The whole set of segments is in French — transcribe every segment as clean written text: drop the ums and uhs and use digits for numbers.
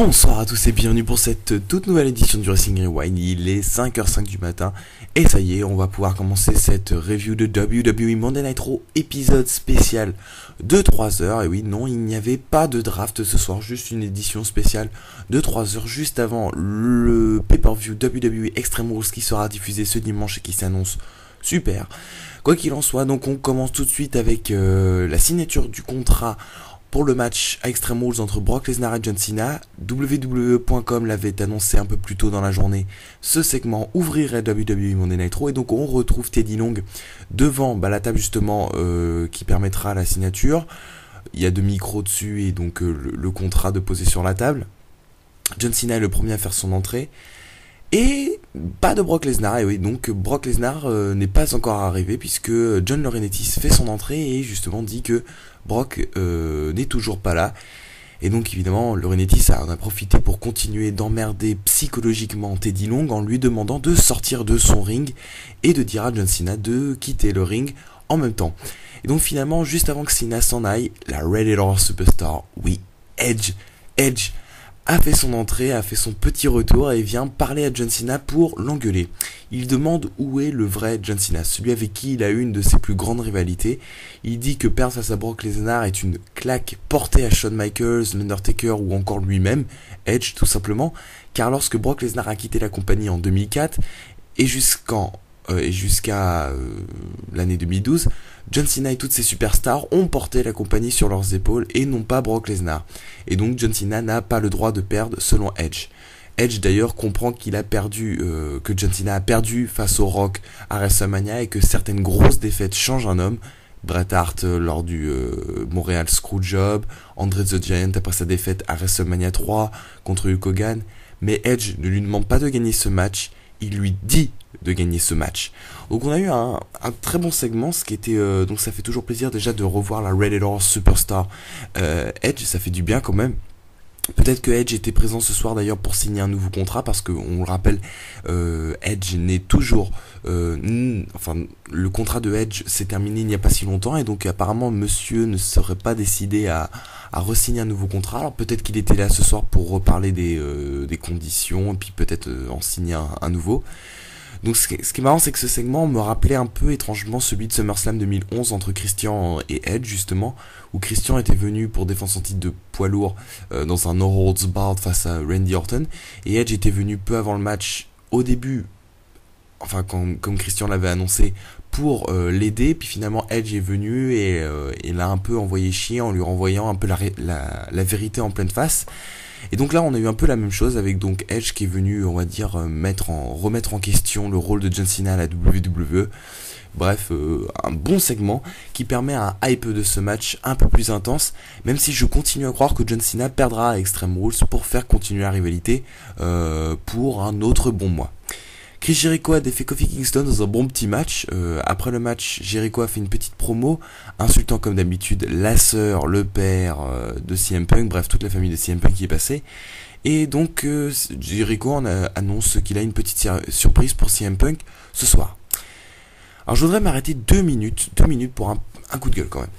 Bonsoir à tous et bienvenue pour cette toute nouvelle édition du Wrestling Rewind. Il est 5h05 du matin et ça y est, on va pouvoir commencer cette review de WWE Monday Night Raw épisode spécial de 3h. Et oui, non, il n'y avait pas de draft ce soir, juste une édition spéciale de 3h juste avant le pay-per-view WWE Extreme Rules qui sera diffusé ce dimanche et qui s'annonce super. Quoi qu'il en soit, donc on commence tout de suite avec la signature du contrat pour le match à Extreme Rules entre Brock Lesnar et John Cena. WWE.com l'avait annoncé un peu plus tôt dans la journée. Ce segment ouvrirait WWE Monday Night Raw et donc on retrouve Teddy Long devant la table justement qui permettra la signature. Il y a 2 micros dessus et donc le contrat de poser sur la table. John Cena est le premier à faire son entrée. Et pas de Brock Lesnar, et oui, donc Brock Lesnar n'est pas encore arrivé puisque John Laurinaitis fait son entrée et justement dit que Brock n'est toujours pas là. Et donc évidemment Laurinaitis en a profité pour continuer d'emmerder psychologiquement Teddy Long en lui demandant de sortir de son ring et de dire à John Cena de quitter le ring en même temps. Et donc finalement, juste avant que Cena s'en aille, la Rated R Superstar, oui, Edge a fait son entrée, a fait son petit retour et vient parler à John Cena pour l'engueuler. Il demande où est le vrai John Cena, celui avec qui il a eu une de ses plus grandes rivalités. Il dit que perdre face à Brock Lesnar est une claque portée à Shawn Michaels, l'Undertaker ou encore lui-même, Edge tout simplement, car lorsque Brock Lesnar a quitté la compagnie en 2004 et jusqu'à l'année 2012, John Cena et toutes ses superstars ont porté la compagnie sur leurs épaules et non pas Brock Lesnar. Et donc John Cena n'a pas le droit de perdre selon Edge. Edge d'ailleurs comprend qu'il a perdu, que John Cena a perdu face au Rock à WrestleMania et que certaines grosses défaites changent un homme. Bret Hart lors du Montreal Screwjob, Andre the Giant après sa défaite à WrestleMania 3 contre Hulk Hogan. Mais Edge ne lui demande pas de gagner ce match, il lui dit de gagner ce match. Donc on a eu un très bon segment, ce qui était donc ça fait toujours plaisir déjà de revoir la Rated R Superstar Edge, ça fait du bien quand même. Peut-être que Edge était présent ce soir d'ailleurs pour signer un nouveau contrat parce que on le rappelle, Edge n'est toujours le contrat de Edge s'est terminé il n'y a pas si longtemps et donc apparemment monsieur ne serait pas décidé à re-signer un nouveau contrat. Alors peut-être qu'il était là ce soir pour reparler des conditions et puis peut-être en signer un nouveau. Donc ce qui est marrant, c'est que ce segment me rappelait un peu étrangement celui de SummerSlam 2011 entre Christian et Edge justement, où Christian était venu pour défendre son titre de poids lourd dans un No Holds Barred face à Randy Orton, et Edge était venu peu avant le match, au début, comme Christian l'avait annoncé, pour l'aider, puis finalement Edge est venu et l'a un peu envoyé chier en lui renvoyant un peu la vérité en pleine face. Et donc là on a eu un peu la même chose avec donc Edge qui est venu, on va dire, remettre en question le rôle de John Cena à la WWE. Bref, un bon segment qui permet un hype de ce match un peu plus intense, même si je continue à croire que John Cena perdra à Extreme Rules pour faire continuer la rivalité pour un autre bon mois. Chris Jericho a défait Kofi Kingston dans un bon petit match. Après le match, Jericho a fait une petite promo, insultant comme d'habitude la sœur, le père de CM Punk, bref toute la famille de CM Punk qui est passée. Et donc Jericho annonce qu'il a une petite surprise pour CM Punk ce soir. Alors je voudrais m'arrêter 2 minutes pour un coup de gueule quand même.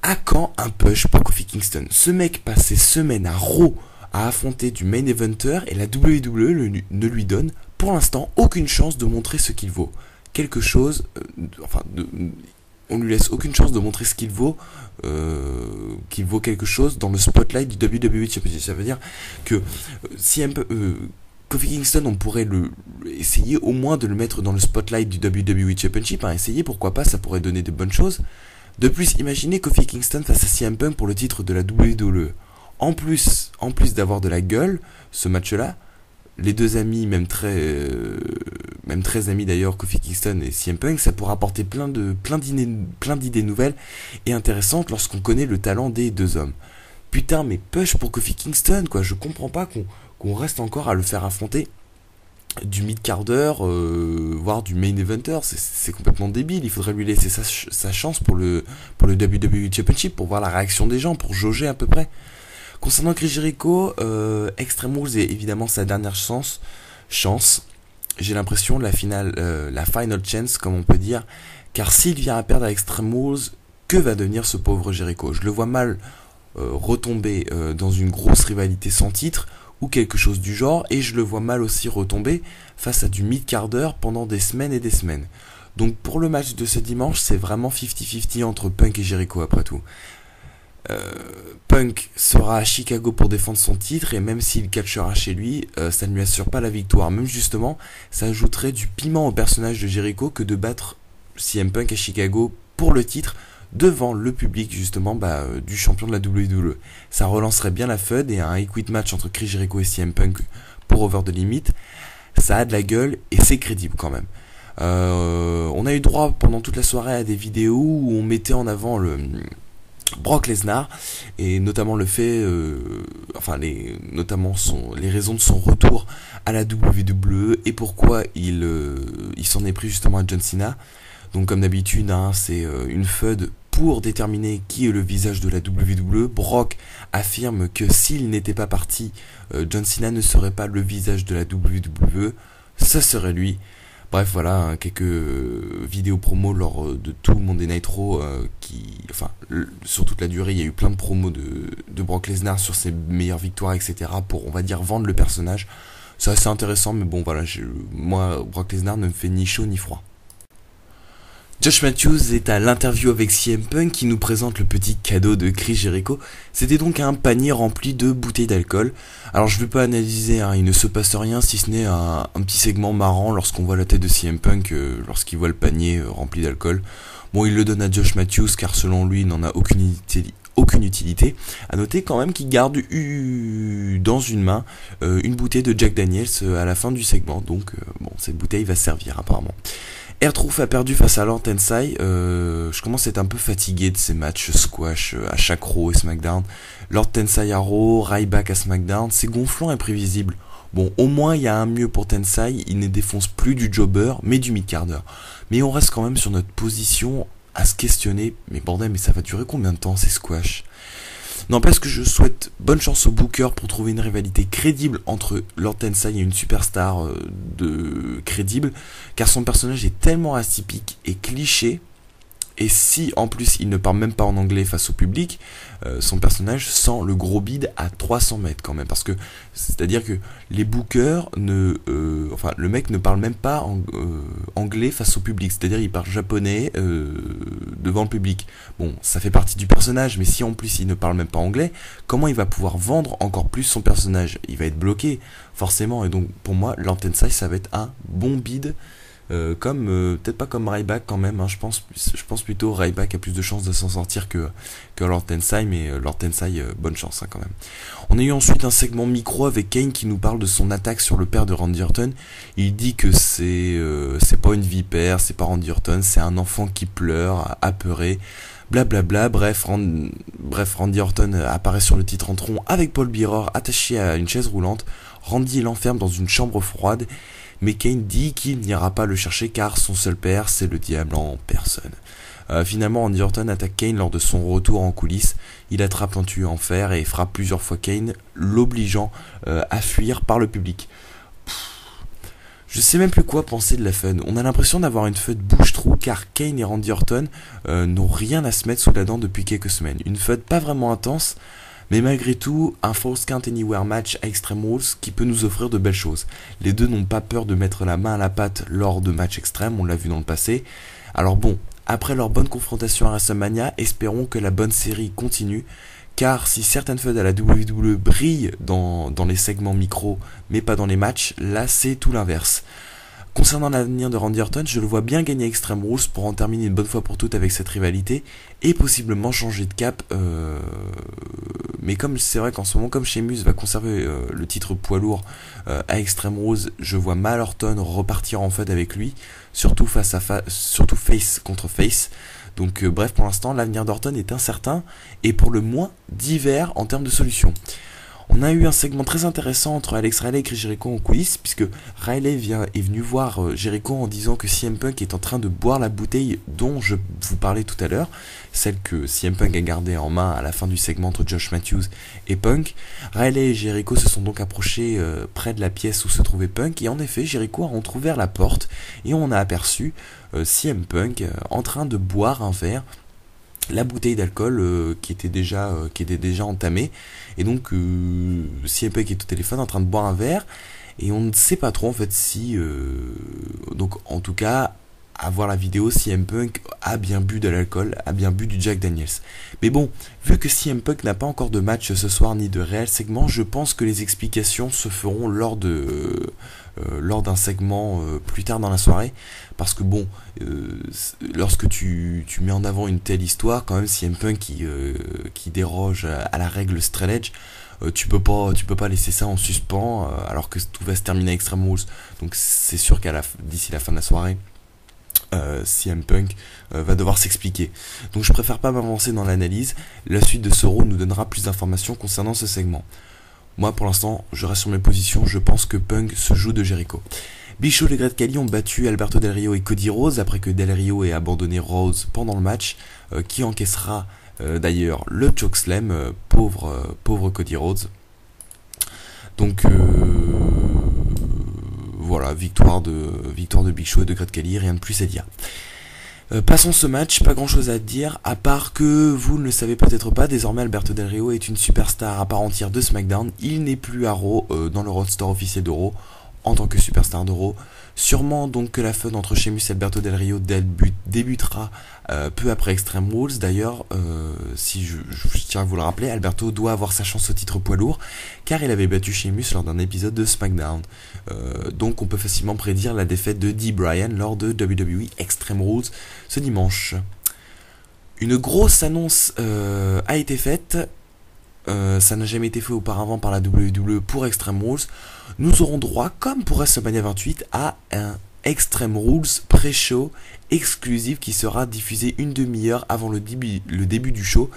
À quand un push pour Kofi Kingston? Ce mec passe ses semaines à Raw à affronter du main eventer et la WWE ne lui donne pour l'instant aucune chance de montrer ce qu'il vaut. On lui laisse aucune chance de montrer ce qu'il vaut quelque chose dans le spotlight du WWE Championship. Ça veut dire que si Kofi Kingston, on pourrait essayer au moins de le mettre dans le spotlight du WWE Championship, essayer, pourquoi pas, ça pourrait donner de bonnes choses. De plus, imaginez Kofi Kingston face à CM Punk pour le titre de la WWE. En plus d'avoir de la gueule, ce match-là, les deux amis, même très amis d'ailleurs, Kofi Kingston et CM Punk, ça pourra apporter plein d'idées nouvelles et intéressantes lorsqu'on connaît le talent des deux hommes. Putain, mais push pour Kofi Kingston, quoi, je comprends pas qu'on reste encore à le faire affronter du mid-carder, voire du main eventer, c'est complètement débile. Il faudrait lui laisser sa chance pour le WWE Championship, pour voir la réaction des gens, pour jauger à peu près. Concernant Chris Jericho, Extreme Rules est évidemment sa dernière chance. J'ai l'impression la final chance, comme on peut dire, car s'il vient à perdre à Extreme Rules, que va devenir ce pauvre Jericho? Je le vois mal retomber dans une grosse rivalité sans titre, ou quelque chose du genre, et je le vois mal aussi retomber face à du mid-carder pendant des semaines et des semaines. Donc pour le match de ce dimanche, c'est vraiment 50-50 entre Punk et Jericho après tout. Punk sera à Chicago pour défendre son titre, et même s'il catchera chez lui, ça ne lui assure pas la victoire. Même justement, ça ajouterait du piment au personnage de Jericho que de battre CM Punk à Chicago pour le titre devant le public justement du champion de la WWE. Ça relancerait bien la feud, et un Equit match entre Chris Jericho et CM Punk pour Over the Limit, ça a de la gueule et c'est crédible quand même. On a eu droit pendant toute la soirée à des vidéos où on mettait en avant le Brock Lesnar, et notamment le fait, les raisons de son retour à la WWE et pourquoi il s'en est pris justement à John Cena. Donc comme d'habitude, c'est une feud pour déterminer qui est le visage de la WWE. Brock affirme que s'il n'était pas parti, John Cena ne serait pas le visage de la WWE, ça serait lui. Bref, voilà, quelques vidéos promo lors de tout le Monday Night Raw, sur toute la durée, il y a eu plein de promos de Brock Lesnar sur ses meilleures victoires, etc. pour, on va dire, vendre le personnage. C'est assez intéressant, mais bon, voilà, moi, Brock Lesnar ne me fait ni chaud ni froid. Josh Matthews est à l'interview avec CM Punk qui nous présente le petit cadeau de Chris Jericho. C'était donc un panier rempli de bouteilles d'alcool. Alors je ne vais pas analyser, il ne se passe rien si ce n'est un petit segment marrant lorsqu'on voit la tête de CM Punk lorsqu'il voit le panier rempli d'alcool. Bon, il le donne à Josh Matthews car selon lui il n'en a aucune utilité. À noter quand même qu'il garde dans une main une bouteille de Jack Daniels à la fin du segment. Donc cette bouteille va servir apparemment. R-Truth a perdu face à Lord Tensai. Je commence à être un peu fatigué de ces matchs squash à chaque Raw et SmackDown. Lord Tensai à Raw, Ryback à SmackDown, c'est gonflant et prévisible. Bon, au moins il y a un mieux pour Tensai, il ne défonce plus du jobber, mais du mid-carder. Mais on reste quand même sur notre position à se questionner. Mais bordel, mais ça va durer combien de temps ces squash ? N'empêche que je souhaite bonne chance au Booker pour trouver une rivalité crédible entre Lord Tensai et une superstar crédible, car son personnage est tellement atypique et cliché, et si en plus il ne parle même pas en anglais face au public, son personnage sent le gros bide à 300 mètres quand même, parce que c'est-à-dire que les bookers le mec ne parle même pas anglais face au public, c'est-à-dire il parle japonais devant le public. Bon, ça fait partie du personnage, mais si en plus il ne parle même pas anglais, comment il va pouvoir vendre encore plus son personnage ? Il va être bloqué forcément, et donc pour moi Lord Tensai ça va être un bon bide. Peut-être pas comme Ryback quand même, je pense plutôt Ryback a plus de chances de s'en sortir que Lord Tensai, mais Lord Tensai, bonne chance quand même. On a eu ensuite un segment micro avec Kane qui nous parle de son attaque sur le père de Randy Orton. Il dit que c'est pas une vipère, c'est pas Randy Orton, c'est un enfant qui pleure, apeuré, blablabla. Bref, Randy Orton apparaît sur le titre en tronc avec Paul Bearer attaché à une chaise roulante. Randy l'enferme dans une chambre froide, mais Kane dit qu'il n'ira pas le chercher car son seul père c'est le diable en personne. Finalement, Randy Orton attaque Kane lors de son retour en coulisses. Il attrape un tuyau en fer et frappe plusieurs fois Kane, l'obligeant à fuir par le public. Je sais même plus quoi penser de la fun. On a l'impression d'avoir une feud bouche-trou car Kane et Randy Orton n'ont rien à se mettre sous la dent depuis quelques semaines. Une feud pas vraiment intense, mais malgré tout, un Falls Count Anywhere match à Extreme Rules qui peut nous offrir de belles choses. Les deux n'ont pas peur de mettre la main à la pâte lors de matchs extrêmes, on l'a vu dans le passé. Alors bon, après leur bonne confrontation à WrestleMania, espérons que la bonne série continue, car si certaines feuds à la WWE brillent dans les segments micro, mais pas dans les matchs, là c'est tout l'inverse. Concernant l'avenir de Randy Orton, je le vois bien gagner Extreme Rules pour en terminer une bonne fois pour toutes avec cette rivalité et possiblement changer de cap. Mais comme c'est vrai qu'en ce moment, comme Sheamus va conserver le titre poids lourd à Extreme Rules, je vois mal Orton repartir en feud avec lui, surtout surtout face contre face. Donc bref, pour l'instant, l'avenir d'Orton est incertain et pour le moins divers en termes de solutions. On a eu un segment très intéressant entre Alex Riley et Chris Jericho en coulisses, puisque Riley est venu voir Jericho en disant que CM Punk est en train de boire la bouteille dont je vous parlais tout à l'heure, celle que CM Punk a gardée en main à la fin du segment entre Josh Matthews et Punk. Riley et Jericho se sont donc approchés près de la pièce où se trouvait Punk, et en effet Jericho a entrouvert la porte et on a aperçu CM Punk en train de boire un verre. la bouteille d'alcool qui était déjà entamée, et donc CM Punk est au téléphone en train de boire un verre, et on ne sait pas trop en fait si donc en tout cas à voir la vidéo, CM Punk a bien bu de l'alcool, a bien bu du Jack Daniels. Mais bon, vu que CM Punk n'a pas encore de match ce soir ni de réel segment, je pense que les explications se feront lors d'un segment plus tard dans la soirée, parce que bon, lorsque tu mets en avant une telle histoire, quand même CM Punk qui déroge à la règle Straight Edge, tu peux pas laisser ça en suspens alors que tout va se terminer à Extreme Rules. Donc c'est sûr d'ici la fin de la soirée, CM Punk va devoir s'expliquer. Donc je préfère pas m'avancer dans l'analyse. La suite de ce Raw nous donnera plus d'informations concernant ce segment. Moi pour l'instant je reste sur mes positions, je pense que Punk se joue de Jericho. Big Show et Great Khali ont battu Alberto Del Rio et Cody Rhodes après que Del Rio ait abandonné Rhodes pendant le match, qui encaissera d'ailleurs le chokeslam, pauvre Cody Rhodes. Donc voilà, victoire de Big Show et de Great Khali, rien de plus à dire. Passons ce match, pas grand chose à dire, à part que vous ne le savez peut-être pas, désormais Alberto Del Rio est une superstar à part entière de SmackDown. Il n'est plus à Raw dans le roster officiel de Raw en tant que superstar de Raw. Sûrement donc que la feud entre Sheamus et Alberto Del Rio débutera peu après Extreme Rules. D'ailleurs, si je tiens à vous le rappeler, Alberto doit avoir sa chance au titre poids lourd, car il avait battu Sheamus lors d'un épisode de SmackDown. Donc on peut facilement prédire la défaite de Dee Bryan lors de WWE Extreme Rules ce dimanche. Une grosse annonce a été faite. Ça n'a jamais été fait auparavant par la WWE pour Extreme Rules. Nous aurons droit, comme pour WrestleMania 28, à un Extreme Rules pré-show exclusif qui sera diffusé une demi-heure avant le début du show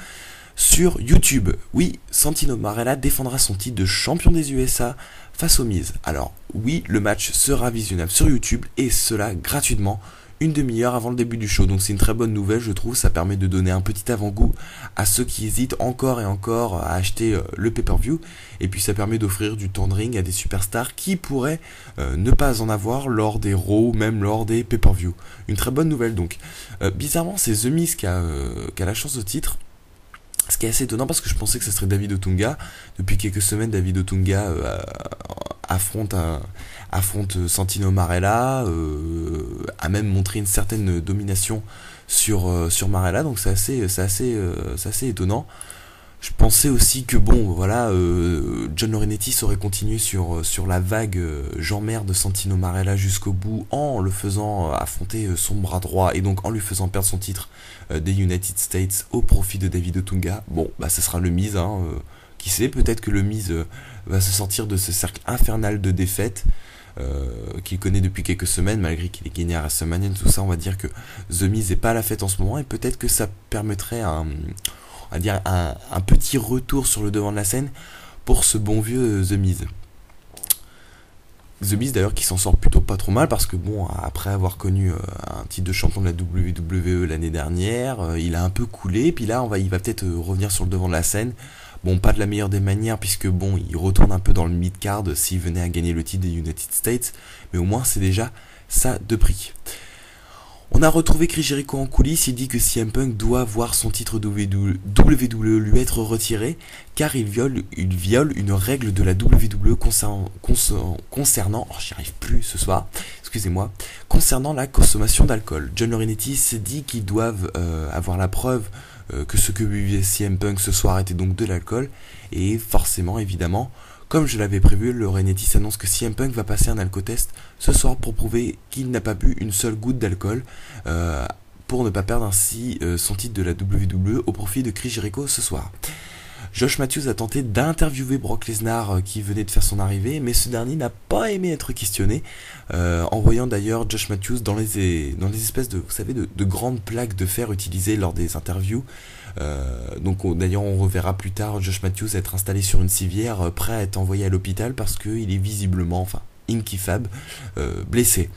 sur YouTube. Oui, Santino Marella défendra son titre de champion des USA face aux Miz. Alors oui, le match sera visionnable sur YouTube, et cela gratuitement, une demi-heure avant le début du show. Donc c'est une très bonne nouvelle, je trouve. Ça permet de donner un petit avant-goût à ceux qui hésitent encore et encore à acheter le pay-per-view, et puis ça permet d'offrir du temps de ring à des superstars qui pourraient ne pas en avoir lors des Raw, même lors des pay-per-view. Une très bonne nouvelle donc. Bizarrement, c'est The Miz qui a la chance au titre, ce qui est assez étonnant parce que je pensais que ce serait David Otunga. Depuis quelques semaines, David Otunga affronte Santino Marella, a même montré une certaine domination sur Marella, donc c'est assez étonnant. Je pensais aussi que bon, voilà, John Laurinaitis aurait continué sur la vague j'emmerde Santino Marella jusqu'au bout, en le faisant affronter son bras droit, et donc en lui faisant perdre son titre des United States au profit de David Otunga. Bon, bah ça sera le Miz, qui sait, peut-être que le Miz va se sortir de ce cercle infernal de défaites qu'il connaît depuis quelques semaines, malgré qu'il ait gagné à WrestleMania, tout ça. On va dire que The Miz n'est pas à la fête en ce moment, et peut-être que ça permettrait un petit retour sur le devant de la scène pour ce bon vieux The Miz. The Miz d'ailleurs qui s'en sort plutôt pas trop mal, parce que bon, après avoir connu un titre de champion de la WWE l'année dernière, il a un peu coulé, puis là il va peut-être revenir sur le devant de la scène. Bon, pas de la meilleure des manières, puisque bon, il retourne un peu dans le mid-card s'il venait à gagner le titre des United States, mais au moins c'est déjà ça de prix. On a retrouvé Chris Jericho en coulisses. Il dit que CM Punk doit voir son titre WWE lui être retiré, car il viole une règle de la WWE concernant j'y arrive plus ce soir, excusez-moi, concernant la consommation d'alcool. John Laurinaitis dit qu'ils doivent avoir la preuve que ce que buvait CM Punk ce soir était donc de l'alcool, et forcément, évidemment, comme je l'avais prévu, Laurinaitis annonce que CM Punk va passer un alcotest ce soir pour prouver qu'il n'a pas bu une seule goutte d'alcool, pour ne pas perdre ainsi son titre de la WWE au profit de Chris Jericho ce soir. Josh Matthews a tenté d'interviewer Brock Lesnar qui venait de faire son arrivée, mais ce dernier n'a pas aimé être questionné, en voyant d'ailleurs Josh Matthews dans les espèces de, vous savez, de grandes plaques de fer utilisées lors des interviews. Donc d'ailleurs on reverra plus tard Josh Matthews être installé sur une civière, prêt à être envoyé à l'hôpital parce qu'il est visiblement, enfin Inkifab, blessé.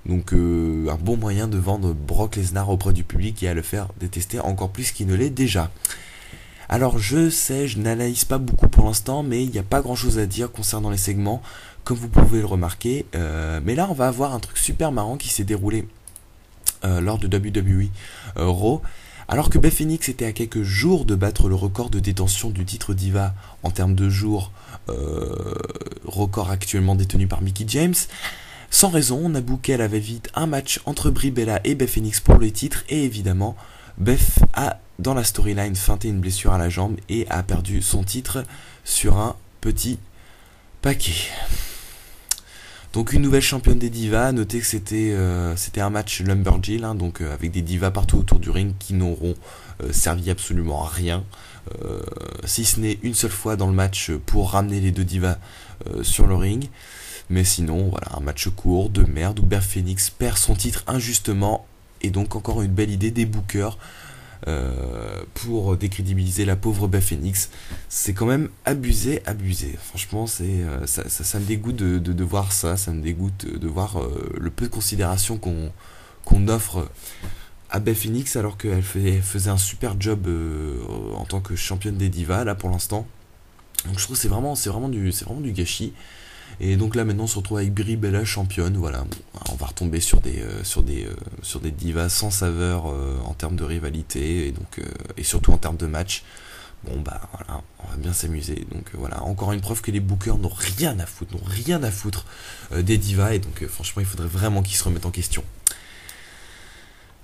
Donc un bon moyen de vendre Brock Lesnar auprès du public et à le faire détester encore plus qu'il ne l'est déjà. Alors je sais, je n'analyse pas beaucoup pour l'instant, mais il n'y a pas grand chose à dire concernant les segments, comme vous pouvez le remarquer. Mais là on va avoir un truc super marrant qui s'est déroulé lors de WWE Raw, Alors que Beth Phoenix était à quelques jours de battre le record de détention du titre Diva en termes de jours, record actuellement détenu par Mickie James, sans raison, on a booké à la va-vite un match entre Brie Bella et Beth Phoenix pour le titre, et évidemment, Beth a, dans la storyline, feinté une blessure à la jambe et a perdu son titre sur un petit paquet. Donc une nouvelle championne des divas. Notez que c'était un match Lumberjill, hein, donc avec des divas partout autour du ring qui n'auront servi absolument à rien, si ce n'est une seule fois dans le match pour ramener les deux divas sur le ring. Mais sinon, voilà, un match court de merde où Beth Phoenix perd son titre injustement, et donc encore une belle idée des bookers pour décrédibiliser la pauvre Beth Phoenix. C'est quand même abusé. Franchement, ça me dégoûte de voir ça. Ça me dégoûte de voir le peu de considération qu'on offre à Beth Phoenix, alors qu'elle faisait un super job en tant que championne des divas là pour l'instant. Donc je trouve que c'est vraiment du gâchis. Et donc là maintenant on se retrouve avec Brie Bella championne. Voilà, on va retomber sur des divas sans saveur en termes de rivalité, et donc et surtout en termes de match. Bon bah voilà, on va bien s'amuser. Donc voilà, encore une preuve que les bookers n'ont rien à foutre des divas, et donc franchement il faudrait vraiment qu'ils se remettent en question.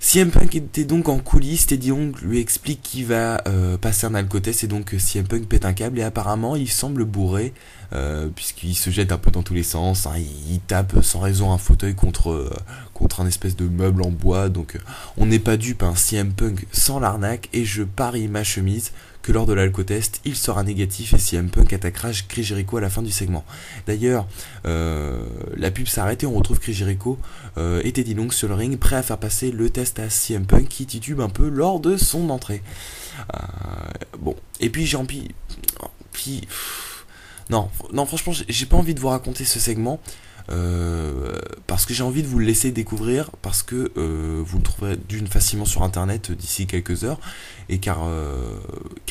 CM Punk était donc en coulisses, Teddy Long lui explique qu'il va passer un alcotest, et donc CM Punk pète un câble, et apparemment il semble bourré, puisqu'il se jette un peu dans tous les sens, hein, il tape sans raison un fauteuil contre un espèce de meuble en bois. Donc on n'est pas dupe, hein, CM Punk sans l'arnaque, et je parie ma chemise que lors de l'alcotest il sera négatif et CM Punk attaquera Chris Jericho à la fin du segment. D'ailleurs la pub s'arrête et on retrouve Chris Jericho et Teddy Long sur le ring, prêt à faire passer le test à CM Punk, qui titube un peu lors de son entrée. Bon, et puis non, franchement j'ai pas envie de vous raconter ce segment, parce que j'ai envie de vous le laisser découvrir, parce que vous le trouverez facilement sur internet d'ici quelques heures, et car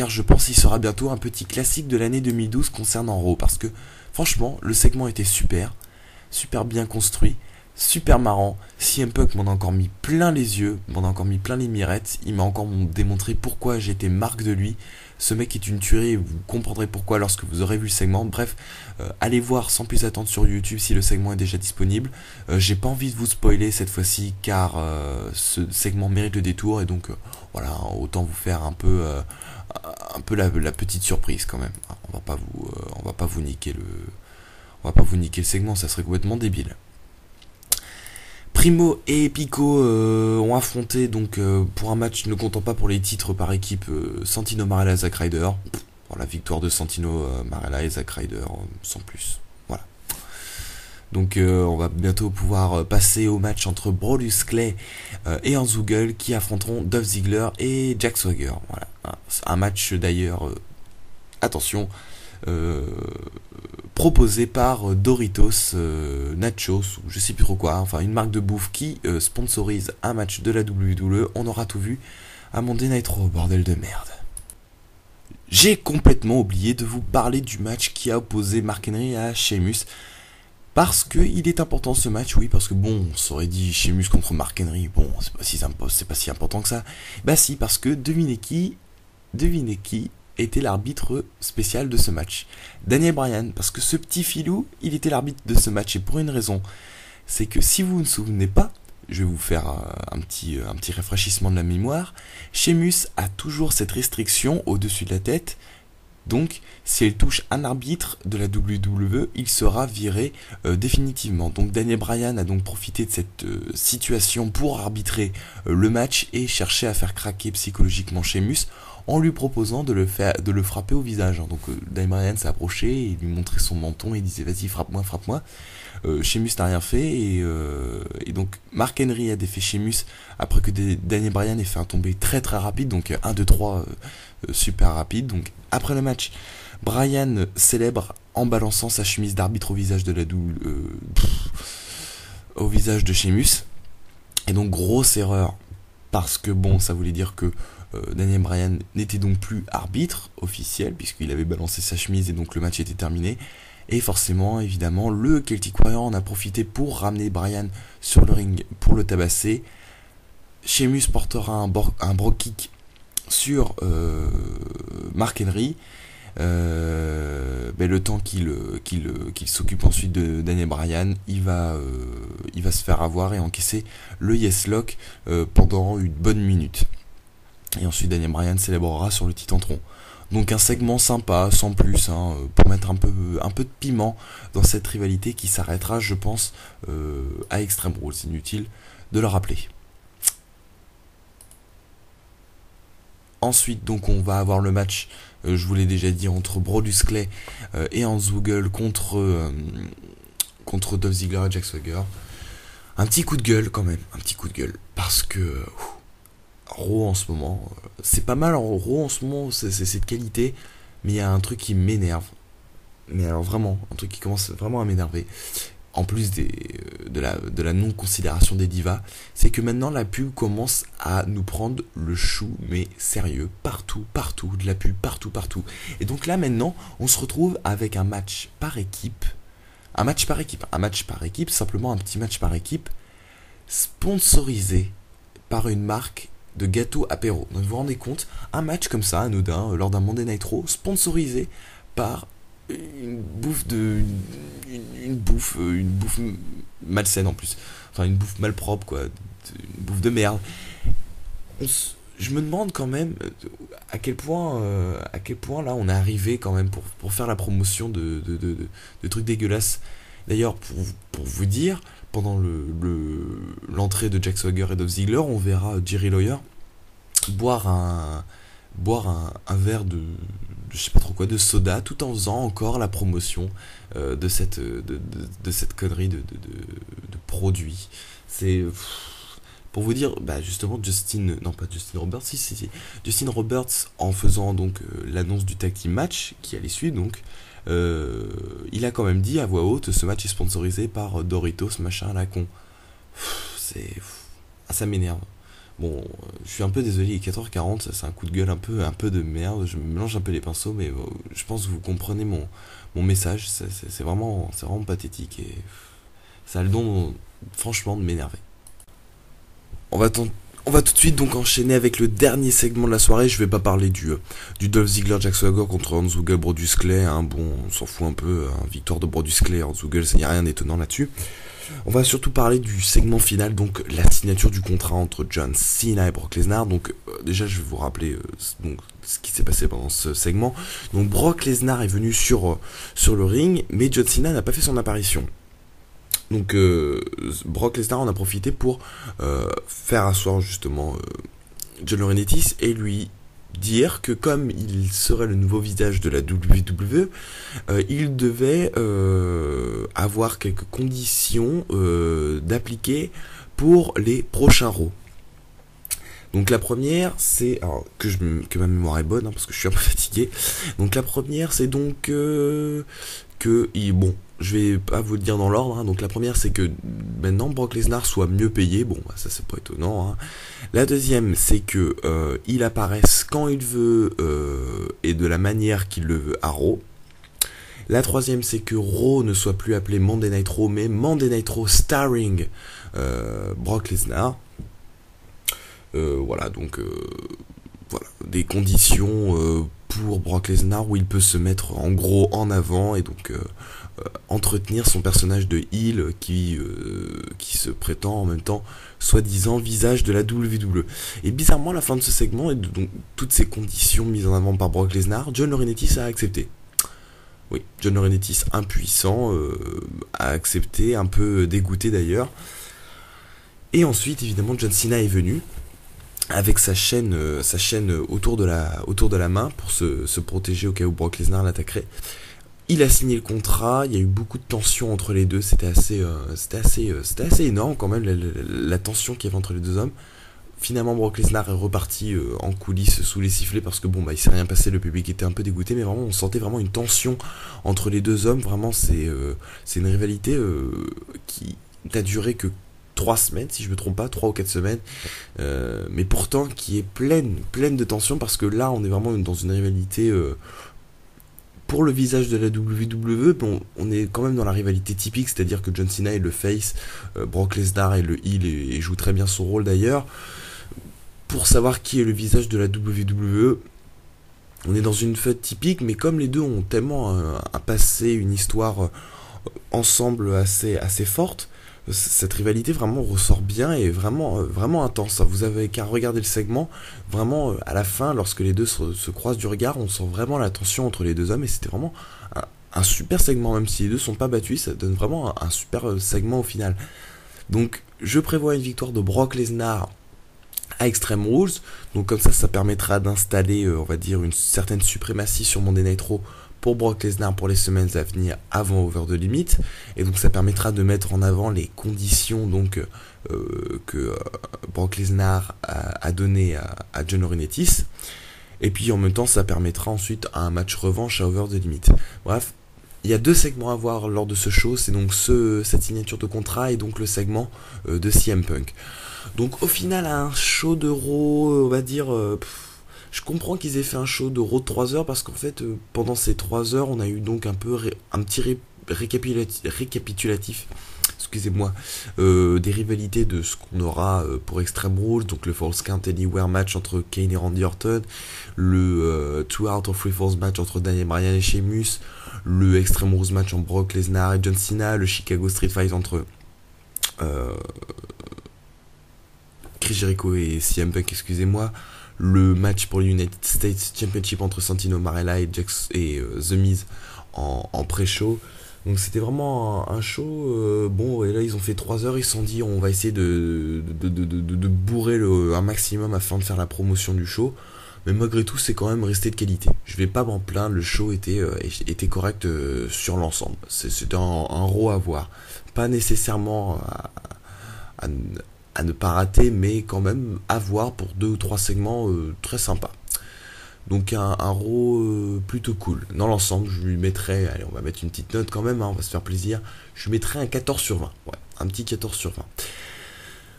je pense qu'il sera bientôt un petit classique de l'année 2012 concernant Raw, parce que franchement le segment était super bien construit, super marrant. CM Punk m'en a encore mis plein les yeux, m'en a encore mis plein les mirettes, il m'a encore démontré pourquoi j'étais marque de lui. Ce mec est une tuerie, et vous comprendrez pourquoi lorsque vous aurez vu le segment. Bref, allez voir sans plus attendre sur YouTube si le segment est déjà disponible. J'ai pas envie de vous spoiler cette fois-ci, car ce segment mérite le détour, et donc voilà, autant vous faire un peu la petite surprise quand même. On va pas vous niquer le segment, ça serait complètement débile. Primo et Pico ont affronté donc pour un match ne comptant pas pour les titres par équipe Santino Marella et Zack Ryder. La victoire de Santino Marella et Zack Ryder sans plus. Voilà. Donc on va bientôt pouvoir passer au match entre Brodus Clay et Anzugel, qui affronteront Dolph Ziggler et Jack Swagger. Voilà. Un match d'ailleurs, attention, proposé par Doritos Nachos, ou je sais plus trop quoi, enfin une marque de bouffe qui sponsorise un match de la WWE. On aura tout vu à Monday Night Raw, bordel de merde. J'ai complètement oublié de vous parler du match qui a opposé Mark Henry à Sheamus, parce que il est important ce match, oui, parce que bon, on s'aurait dit Sheamus contre Mark Henry, bon, c'est pas si important que ça. Bah si, parce que devinez qui était l'arbitre spécial de ce match. Daniel Bryan, parce que ce petit filou, il était l'arbitre de ce match, et pour une raison, c'est que si vous ne vous souvenez pas, je vais vous faire un petit rafraîchissement de la mémoire. Sheamus a toujours cette restriction au-dessus de la tête, donc si elle touche un arbitre de la WWE, il sera viré définitivement. Donc Daniel Bryan a donc profité de cette situation pour arbitrer le match et chercher à faire craquer psychologiquement Sheamus, en lui proposant de le frapper au visage. Donc Daniel Bryan s'est approché et lui montrait son menton et il disait vas-y frappe-moi. Sheamus n'a rien fait, et donc Mark Henry a défait Sheamus après que Daniel Bryan ait fait un tombé très très rapide, donc 1, 2, 3 super rapide. Donc après le match, Bryan célèbre en balançant sa chemise d'arbitre au visage de au visage de Sheamus, et donc grosse erreur, parce que bon, ça voulait dire que Daniel Bryan n'était donc plus arbitre officiel, puisqu'il avait balancé sa chemise, et donc le match était terminé. Et forcément, évidemment, le Celtic Warrior en a profité pour ramener Bryan sur le ring pour le tabasser. Sheamus portera un Brogue Kick sur Mark Henry. Le temps qu'il s'occupe ensuite de Daniel Bryan, il va se faire avoir et encaisser le Yes Lock pendant une bonne minute. Et ensuite Daniel Bryan célébrera sur le Titantron. Donc un segment sympa, sans plus, pour mettre un peu de piment dans cette rivalité qui s'arrêtera, je pense, à Extreme Rules. C'est inutile de le rappeler. Ensuite, donc, on va avoir le match, je vous l'ai déjà dit, entre Brodus Clay et Hornswoggle contre Dolph Ziggler et Jack Swagger. Un petit coup de gueule quand même, parce que Raw en ce moment, c'est pas mal, Raw en ce moment, c'est de qualité, mais il y a un truc qui m'énerve. Mais alors vraiment, un truc qui commence vraiment à m'énerver. En plus de la non-considération des divas, c'est que maintenant la pub commence à nous prendre le chou, mais sérieux, partout, de la pub, partout. Et donc là maintenant, on se retrouve avec un match par équipe, simplement un petit match par équipe, sponsorisé par une marque de gâteau apéro. Donc vous vous rendez compte, un match comme ça, anodin, lors d'un Monday Night Raw, sponsorisé par une bouffe malsaine en plus, enfin une bouffe malpropre quoi, une bouffe de merde. Je me demande quand même à quel point là on est arrivé quand même pour faire la promotion de trucs dégueulasses. D'ailleurs pour vous dire, pendant l'entrée de Jack Swagger et Dolph Ziggler, on verra Jerry Lawler boire un verre de je sais pas trop quoi, de soda, tout en faisant encore la promotion de cette connerie de produit. C'est pour vous dire, justement, Justin Roberts, en faisant donc l'annonce du tag team match qui allait suivre, donc il a quand même dit à voix haute, ce match est sponsorisé par Doritos, machin à la con. Ça m'énerve. Bon, je suis un peu désolé, il est 4h40, ça c'est un coup de gueule un peu de merde, je me mélange un peu les pinceaux, mais je pense que vous comprenez mon message, c'est vraiment pathétique et ça a le don, franchement, de m'énerver. On va tout de suite donc enchaîner avec le dernier segment de la soirée. Je vais pas parler du Dolph Ziggler Jack Swagger contre Hornswoggle Brodus Clay, bon, on s'en fout un peu, victoire de Brodus Clay, Hornswoggle, il n'y a rien d'étonnant là-dessus. On va surtout parler du segment final, donc la signature du contrat entre John Cena et Brock Lesnar. Donc déjà je vais vous rappeler donc ce qui s'est passé pendant ce segment. Donc Brock Lesnar est venu sur le ring, mais John Cena n'a pas fait son apparition. Donc Brock Lesnar en a profité pour faire asseoir justement John Laurinaitis et lui dire que comme il serait le nouveau visage de la WWE, il devait avoir quelques conditions d'appliquer pour les prochains Raw. Donc la première, c'est que ma mémoire est bonne, parce que je suis un peu fatigué. Donc la première, c'est donc je vais pas vous le dire dans l'ordre, donc la première c'est que maintenant Brock Lesnar soit mieux payé, ça c'est pas étonnant. La deuxième c'est que il apparaisse quand il veut et de la manière qu'il le veut à Raw. La troisième c'est que Raw ne soit plus appelé Monday Night Raw mais Monday Night Raw starring Brock Lesnar. Voilà, des conditions pour Brock Lesnar où il peut se mettre en gros en avant et donc entretenir son personnage de heel qui se prétend en même temps soi-disant visage de la WWE. Et bizarrement à la fin de ce segment et donc toutes ces conditions mises en avant par Brock Lesnar, John Laurinaitis a accepté. Oui, John Laurinaitis impuissant a accepté, un peu dégoûté d'ailleurs. Et ensuite évidemment John Cena est venu avec sa chaîne autour de la main pour se protéger au cas où Brock Lesnar l'attaquerait. Il a signé le contrat, il y a eu beaucoup de tension entre les deux, c'était assez énorme quand même la tension qu'il y avait entre les deux hommes. Finalement Brock Lesnar est reparti en coulisses sous les sifflets parce que il s'est rien passé, le public était un peu dégoûté, mais vraiment on sentait vraiment une tension entre les deux hommes, vraiment c'est une rivalité qui n'a duré que 3 semaines, si je me trompe pas, 3 ou 4 semaines, mais pourtant qui est pleine de tension parce que là on est vraiment dans une rivalité pour le visage de la WWE. On est quand même dans la rivalité typique, c'est-à-dire que John Cena est le face, Brock Lesnar est le heel et joue très bien son rôle d'ailleurs. pour savoir qui est le visage de la WWE. On est dans une feud typique, mais comme les deux ont tellement un passé, une histoire ensemble assez forte, cette rivalité vraiment ressort bien et vraiment intense. Vous avez qu'à regarder le segment, vraiment à la fin, lorsque les deux se croisent du regard, on sent vraiment la tension entre les deux hommes et c'était vraiment un super segment, même si les deux sont pas battus, ça donne vraiment un super segment au final. Donc je prévois une victoire de Brock Lesnar à Extreme Rules, donc comme ça permettra d'installer on va dire une certaine suprématie sur Monday Night Raw pour Brock Lesnar pour les semaines à venir avant Over the Limit, et donc ça permettra de mettre en avant les conditions donc que Brock Lesnar a donné à John Laurinaitis, et puis en même temps ça permettra ensuite un match revanche à Over the Limit. Bref, il y a deux segments à voir lors de ce show, c'est donc cette signature de contrat et donc le segment de CM Punk. Donc au final un show de Raw, on va dire, je comprends qu'ils aient fait un show de Raw de 3 heures parce qu'en fait pendant ces 3 heures on a eu donc un petit récapitulatif, excusez-moi, des rivalités de ce qu'on aura pour Extreme Rules, donc le Falls Count Anywhere match entre Kane et Randy Orton, le 2 Out of 3 Falls match entre Daniel Bryan et Sheamus, le Extreme Rules match entre Brock Lesnar et John Cena, le Chicago Street Fight entre Chris Jericho et CM Punk, excusez-moi, le match pour le United States Championship entre Santino Marella et The Miz en pré-show. Donc c'était vraiment un show, bon, et là ils ont fait 3 heures, ils se sont dit on va essayer de bourrer un maximum afin de faire la promotion du show, mais malgré tout c'est quand même resté de qualité. Je vais pas m'en plaindre, le show était correct sur l'ensemble, c'était un Raw à voir, pas nécessairement à ne pas rater, mais quand même à voir pour 2 ou 3 segments très sympas. Donc un Raw plutôt cool. Dans l'ensemble, je lui mettrais, allez, on va mettre une petite note quand même, on va se faire plaisir, je lui mettrais un 14 sur 20. Ouais, un petit 14 sur 20.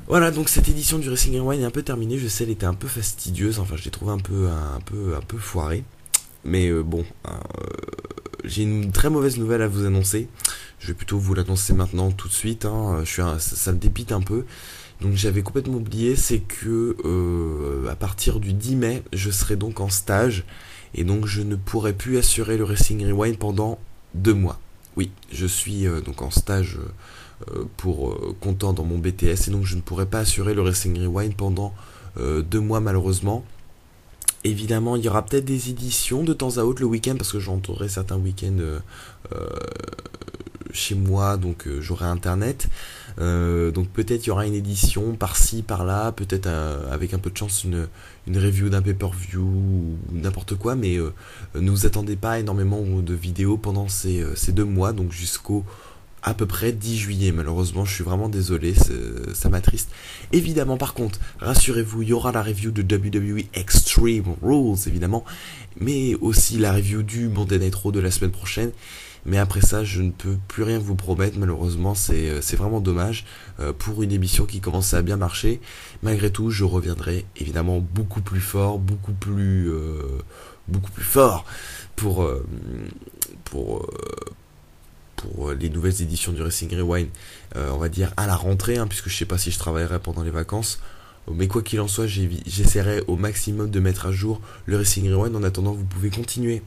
Voilà, donc cette édition du Wrestling Rewind est un peu terminée, je sais, elle était un peu fastidieuse, enfin je l'ai trouvé un peu foirée. Mais bon, j'ai une très mauvaise nouvelle à vous annoncer. Je vais plutôt vous l'annoncer maintenant tout de suite, ça me dépite un peu. Donc j'avais complètement oublié, c'est que à partir du 10 mai, je serai donc en stage, et donc je ne pourrai plus assurer le Wrestling Rewind pendant 2 mois. Oui, je suis donc en stage pour comptant dans mon BTS, et donc je ne pourrai pas assurer le Wrestling Rewind pendant 2 mois malheureusement. Évidemment, il y aura peut-être des éditions de temps à autre le week-end, parce que j'entendrai certains week-ends chez moi, donc j'aurai internet. Donc peut-être il y aura une édition par-ci, par-là, peut-être avec un peu de chance une review d'un pay-per-view ou n'importe quoi, mais ne vous attendez pas énormément de vidéos pendant ces 2 mois, donc jusqu'au à peu près 10 juillet. Malheureusement, je suis vraiment désolé, ça m'attriste. Évidemment, par contre, rassurez-vous, il y aura la review de WWE Extreme Rules, évidemment, mais aussi la review du Monday Night Raw de la semaine prochaine. Mais après ça, je ne peux plus rien vous promettre, malheureusement, c'est vraiment dommage pour une émission qui commençait à bien marcher. Malgré tout, je reviendrai évidemment beaucoup plus fort, beaucoup plus fort pour les nouvelles éditions du Wrestling Rewind, on va dire à la rentrée, puisque je sais pas si je travaillerai pendant les vacances. Mais quoi qu'il en soit, j'essaierai au maximum de mettre à jour le Wrestling Rewind. En attendant, vous pouvez continuer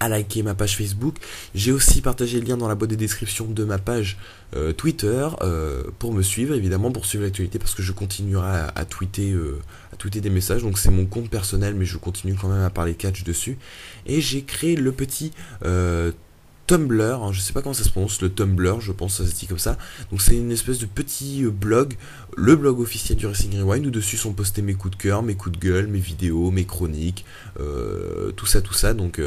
à liker ma page Facebook. J'ai aussi partagé le lien dans la boîte de description de ma page Twitter pour me suivre, évidemment, pour suivre l'actualité, parce que je continuerai à tweeter des messages. Donc c'est mon compte personnel, mais je continue quand même à parler catch dessus. Et j'ai créé le petit Tumblr, je sais pas comment ça se prononce, le Tumblr, je pense que ça se dit comme ça. Donc c'est une espèce de petit blog, le blog officiel du Wrestling Rewind, où dessus sont postés mes coups de cœur, mes coups de gueule, mes vidéos, mes chroniques, tout ça. Donc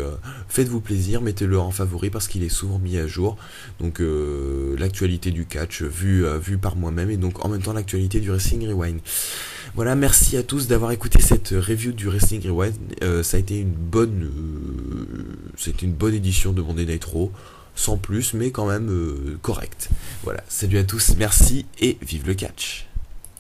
faites-vous plaisir, mettez-le en favori parce qu'il est souvent mis à jour. Donc l'actualité du catch vue par moi-même, et donc en même temps l'actualité du Wrestling Rewind. Voilà, merci à tous d'avoir écouté cette review du Wrestling Rewind. Ça a été une bonne édition de Monday Night Raw, sans plus, mais quand même correct. Voilà, salut à tous, merci et vive le catch.